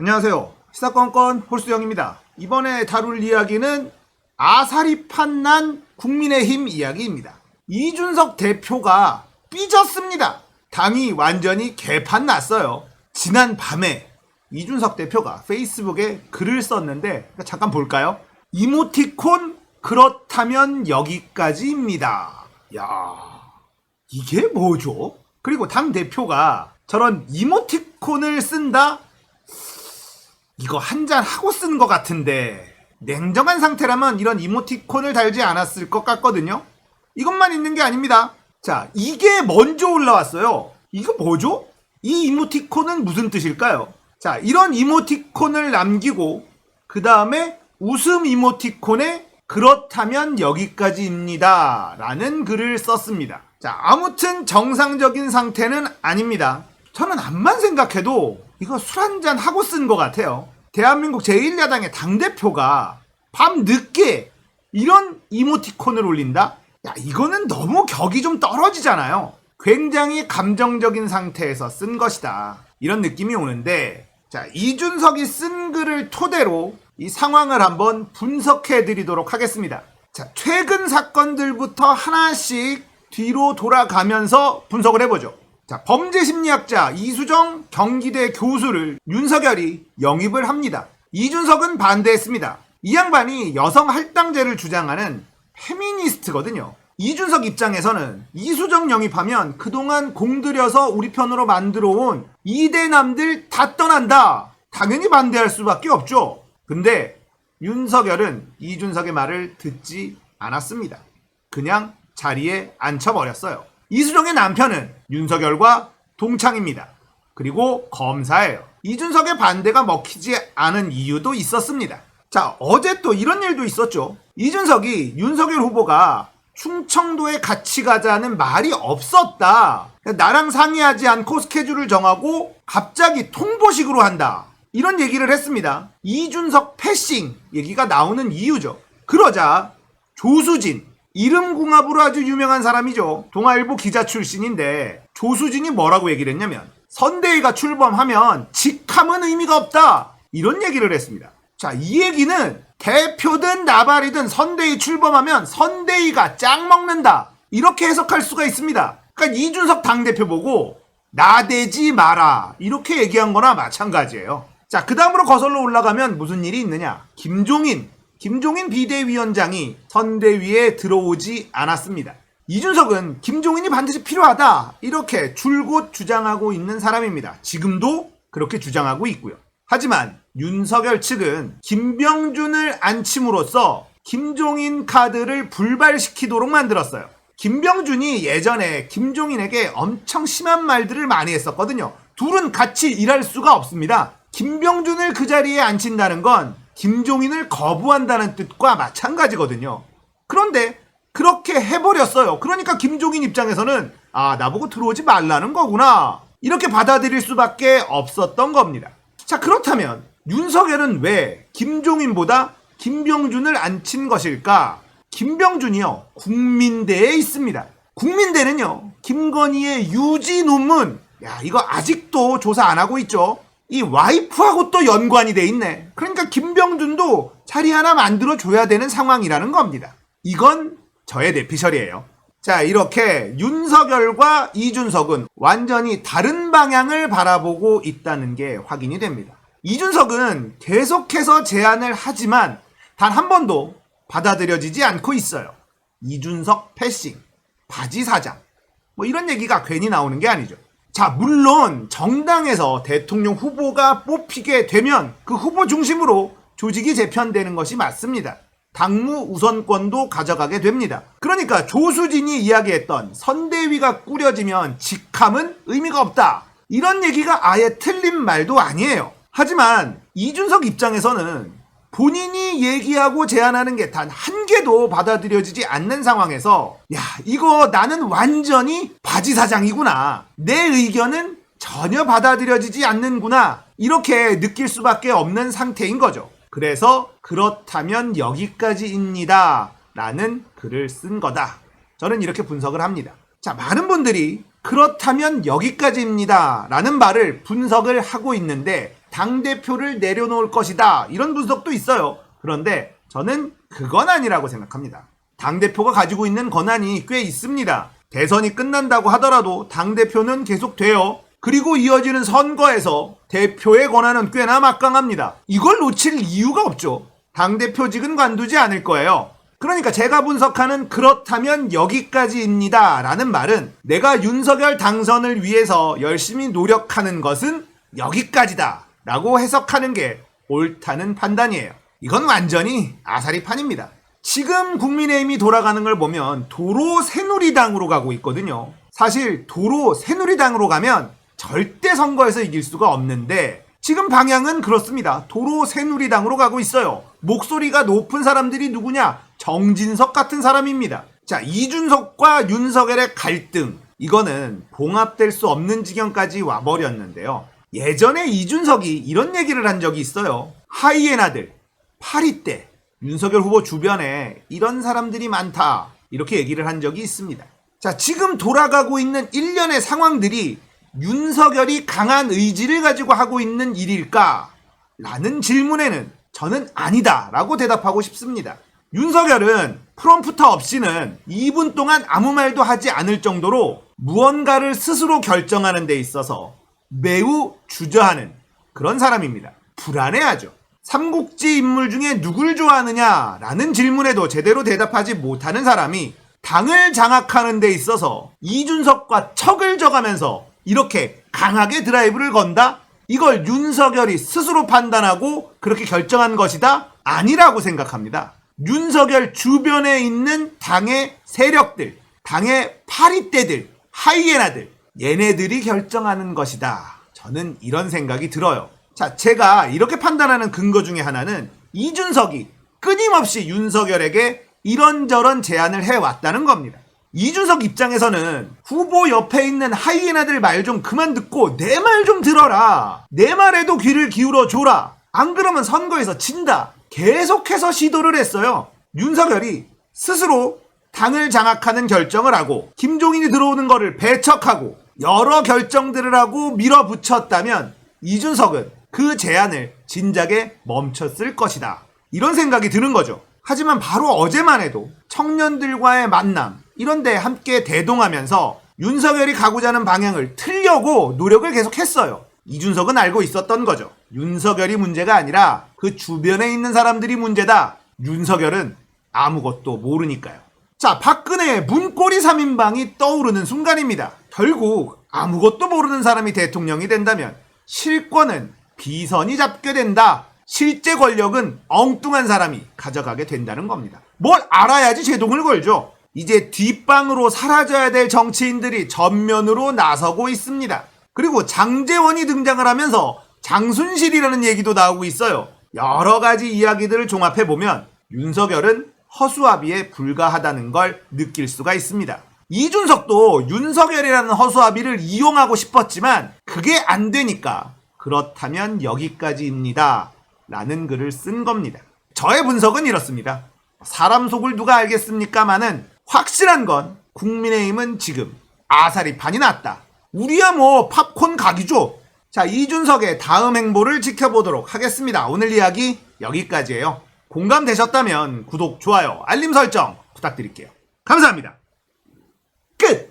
안녕하세요. 시사건건 홀수영입니다. 이번에 다룰 이야기는 아사리 판난 국민의힘 이야기입니다. 이준석 대표가 삐졌습니다. 당이 완전히 개판 났어요. 지난 밤에 이준석 대표가 페이스북에 글을 썼는데 잠깐 볼까요? 이모티콘 그렇다면 여기까지입니다. 야, 이게 뭐죠? 그리고 당 대표가 저런 이모티콘을 쓴다? 이거 한잔 하고 쓴 것 같은데 냉정한 상태라면 이런 이모티콘을 달지 않았을 것 같거든요. 이것만 있는 게 아닙니다. 자, 이게 먼저 올라왔어요. 이거 뭐죠? 이 이모티콘은 무슨 뜻일까요? 자, 이런 이모티콘을 남기고 그 다음에 웃음 이모티콘에 그렇다면 여기까지입니다 라는 글을 썼습니다. 자, 아무튼 정상적인 상태는 아닙니다. 저는 암만 생각해도 이거 술 한잔 하고 쓴 것 같아요. 대한민국 제1야당의 당대표가 밤 늦게 이런 이모티콘을 올린다? 야, 이거는 너무 격이 좀 떨어지잖아요. 굉장히 감정적인 상태에서 쓴 것이다. 이런 느낌이 오는데, 자, 이준석이 쓴 글을 토대로 이 상황을 한번 분석해 드리도록 하겠습니다. 자, 최근 사건들부터 하나씩 뒤로 돌아가면서 분석을 해보죠. 자, 범죄심리학자 이수정 경기대 교수를 윤석열이 영입을 합니다. 이준석은 반대했습니다. 이 양반이 여성 할당제를 주장하는 페미니스트거든요. 이준석 입장에서는 이수정 영입하면 그동안 공들여서 우리 편으로 만들어온 이대남들 다 떠난다. 당연히 반대할 수밖에 없죠. 근데 윤석열은 이준석의 말을 듣지 않았습니다. 그냥 자리에 앉혀버렸어요. 이수정의 남편은 윤석열과 동창입니다. 그리고 검사예요. 이준석의 반대가 먹히지 않은 이유도 있었습니다. 자, 어제 또 이런 일도 있었죠. 이준석이 윤석열 후보가 충청도에 같이 가자는 말이 없었다. 나랑 상의하지 않고 스케줄을 정하고 갑자기 통보식으로 한다. 이런 얘기를 했습니다. 이준석 패싱 얘기가 나오는 이유죠. 그러자 조수진, 이름궁합으로 아주 유명한 사람이죠. 동아일보 기자 출신인데 조수진이 뭐라고 얘기를 했냐면 선대위가 출범하면 직함은 의미가 없다. 이런 얘기를 했습니다. 자, 이 얘기는 대표든 나발이든 선대위 출범하면 선대위가 짱 먹는다. 이렇게 해석할 수가 있습니다. 그러니까 이준석 당대표 보고 나대지 마라. 이렇게 얘기한 거나 마찬가지예요. 자, 그 다음으로 거슬러 올라가면 무슨 일이 있느냐. 김종인 비대위원장이 선대위에 들어오지 않았습니다. 이준석은 김종인이 반드시 필요하다. 이렇게 줄곧 주장하고 있는 사람입니다. 지금도 그렇게 주장하고 있고요. 하지만 윤석열 측은 김병준을 안침으로써 김종인 카드를 불발시키도록 만들었어요. 김병준이 예전에 김종인에게 엄청 심한 말들을 많이 했었거든요. 둘은 같이 일할 수가 없습니다. 김병준을 그 자리에 앉힌다는 건 김종인을 거부한다는 뜻과 마찬가지거든요. 그런데 그렇게 해버렸어요. 그러니까 김종인 입장에서는 나보고 들어오지 말라는 거구나. 이렇게 받아들일 수밖에 없었던 겁니다. 자, 그렇다면 윤석열은 왜 김종인보다 김병준을 앉힌 것일까? 김병준이요, 국민대에 있습니다. 국민대는요, 김건희의 유지 논문, 이거 아직도 조사 안 하고 있죠. 이 와이프하고 또 연관이 돼 있네. 그러니까 김병준도 자리 하나 만들어줘야 되는 상황이라는 겁니다. 이건 저의 내피셜이에요. 자, 이렇게 윤석열과 이준석은 완전히 다른 방향을 바라보고 있다는 게 확인이 됩니다. 이준석은 계속해서 제안을 하지만 단 한 번도 받아들여지지 않고 있어요. 이준석 패싱, 바지 사장, 이런 얘기가 괜히 나오는 게 아니죠. 자, 물론 정당에서 대통령 후보가 뽑히게 되면 그 후보 중심으로 조직이 재편되는 것이 맞습니다. 당무 우선권도 가져가게 됩니다. 그러니까 조수진이 이야기했던 선대위가 꾸려지면 직함은 의미가 없다. 이런 얘기가 아예 틀린 말도 아니에요. 하지만 이준석 입장에서는 본인이 얘기하고 제안하는 게 단 한 개도 받아들여지지 않는 상황에서 이거 나는 완전히 바지 사장이구나. 내 의견은 전혀 받아들여지지 않는구나. 이렇게 느낄 수밖에 없는 상태인 거죠. 그래서 그렇다면 여기까지입니다. 라는 글을 쓴 거다. 저는 이렇게 분석을 합니다. 자, 많은 분들이 그렇다면 여기까지입니다 라는 말을 분석을 하고 있는데 당대표를 내려놓을 것이다. 이런 분석도 있어요. 그런데 저는 그건 아니라고 생각합니다. 당대표가 가지고 있는 권한이 꽤 있습니다. 대선이 끝난다고 하더라도 당대표는 계속돼요. 그리고 이어지는 선거에서 대표의 권한은 꽤나 막강합니다. 이걸 놓칠 이유가 없죠. 당대표직은 관두지 않을 거예요. 그러니까 제가 분석하는 그렇다면 여기까지입니다 라는 말은 내가 윤석열 당선을 위해서 열심히 노력하는 것은 여기까지다 라고 해석하는 게 옳다는 판단이에요. 이건 완전히 아사리판입니다. 지금 국민의힘이 돌아가는 걸 보면 도로 새누리당으로 가고 있거든요. 사실 도로 새누리당으로 가면 절대 선거에서 이길 수가 없는데 지금 방향은 그렇습니다. 도로 새누리당으로 가고 있어요. 목소리가 높은 사람들이 누구냐? 정진석 같은 사람입니다. 자, 이준석과 윤석열의 갈등, 이거는 봉합될 수 없는 지경까지 와버렸는데요. 예전에 이준석이 이런 얘기를 한 적이 있어요. 하이에나들, 파리떼, 윤석열 후보 주변에 이런 사람들이 많다, 이렇게 얘기를 한 적이 있습니다. 자, 지금 돌아가고 있는 일련의 상황들이 윤석열이 강한 의지를 가지고 하고 있는 일일까? 라는 질문에는 저는 아니다 라고 대답하고 싶습니다. 윤석열은 프롬프터 없이는 2분 동안 아무 말도 하지 않을 정도로 무언가를 스스로 결정하는 데 있어서 매우 주저하는 그런 사람입니다. 불안해하죠. 삼국지 인물 중에 누굴 좋아하느냐 라는 질문에도 제대로 대답하지 못하는 사람이 당을 장악하는 데 있어서 이준석과 척을 져가면서 이렇게 강하게 드라이브를 건다? 이걸 윤석열이 스스로 판단하고 그렇게 결정한 것이다? 아니라고 생각합니다. 윤석열 주변에 있는 당의 세력들, 당의 파리떼들, 하이에나들, 얘네들이 결정하는 것이다. 저는 이런 생각이 들어요. 자, 제가 이렇게 판단하는 근거 중에 하나는 이준석이 끊임없이 윤석열에게 이런저런 제안을 해왔다는 겁니다. 이준석 입장에서는 후보 옆에 있는 하이에나들 말 좀 그만 듣고 내 말 좀 들어라. 내 말에도 귀를 기울여 줘라. 안 그러면 선거에서 진다. 계속해서 시도를 했어요. 윤석열이 스스로 당을 장악하는 결정을 하고 김종인이 들어오는 거를 배척하고 여러 결정들을 하고 밀어붙였다면 이준석은 그 제안을 진작에 멈췄을 것이다. 이런 생각이 드는 거죠. 하지만 바로 어제만 해도 청년들과의 만남 이런 데 함께 대동하면서 윤석열이 가고자 하는 방향을 틀려고 노력을 계속했어요. 이준석은 알고 있었던 거죠. 윤석열이 문제가 아니라 그 주변에 있는 사람들이 문제다. 윤석열은 아무것도 모르니까요. 자, 박근혜의 문고리 3인방이 떠오르는 순간입니다. 결국 아무것도 모르는 사람이 대통령이 된다면 실권은 비선이 잡게 된다. 실제 권력은 엉뚱한 사람이 가져가게 된다는 겁니다. 뭘 알아야지 제동을 걸죠. 이제 뒷방으로 사라져야 될 정치인들이 전면으로 나서고 있습니다. 그리고 장제원이 등장을 하면서 장순실이라는 얘기도 나오고 있어요. 여러 가지 이야기들을 종합해보면 윤석열은 허수아비에 불과하다는 걸 느낄 수가 있습니다. 이준석도 윤석열이라는 허수아비를 이용하고 싶었지만 그게 안 되니까 그렇다면 여기까지입니다. 라는 글을 쓴 겁니다. 저의 분석은 이렇습니다. 사람 속을 누가 알겠습니까마는 확실한 건 국민의힘은 지금 아사리판이 났다. 우리야 뭐 팝콘 각이죠. 자, 이준석의 다음 행보를 지켜보도록 하겠습니다. 오늘 이야기 여기까지예요. 공감되셨다면 구독, 좋아요, 알림 설정 부탁드릴게요. 감사합니다. 끝!